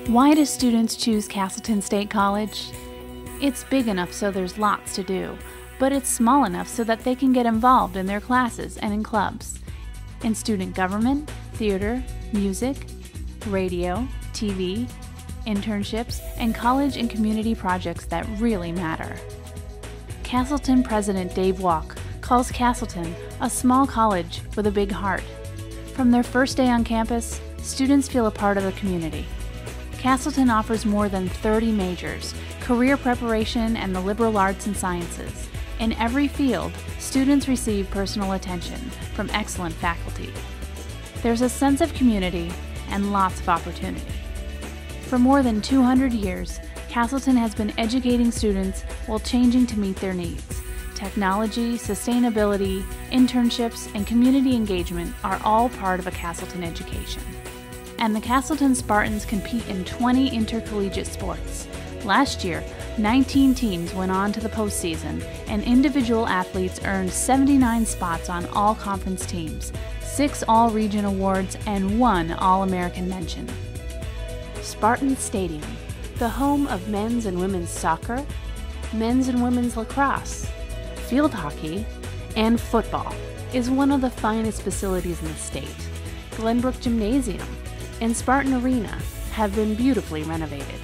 Why do students choose Castleton State College? It's big enough so there's lots to do, but it's small enough so that they can get involved in their classes and in clubs, in student government, theater, music, radio, TV, internships, and college and community projects that really matter. Castleton President Dave Walk calls Castleton a small college with a big heart. From their first day on campus, students feel a part of the community. Castleton offers more than 30 majors, career preparation, and the liberal arts and sciences. In every field, students receive personal attention from excellent faculty. There's a sense of community and lots of opportunity. For more than 200 years, Castleton has been educating students while changing to meet their needs. Technology, sustainability, internships, and community engagement are all part of a Castleton education. And the Castleton Spartans compete in 20 intercollegiate sports. Last year, 19 teams went on to the postseason, and individual athletes earned 79 spots on all conference teams, 6 All-Region awards, and 1 All-American mention. Spartan Stadium, the home of men's and women's soccer, men's and women's lacrosse, field hockey, and football, is one of the finest facilities in the state. Glenbrook Gymnasium and Spartan Arena have been beautifully renovated.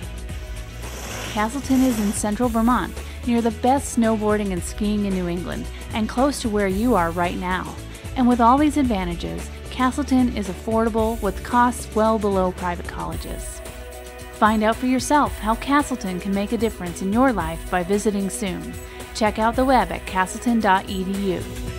Castleton is in central Vermont, near the best snowboarding and skiing in New England, and close to where you are right now. And with all these advantages, Castleton is affordable with costs well below private colleges. Find out for yourself how Castleton can make a difference in your life by visiting soon. Check out the web at castleton.edu.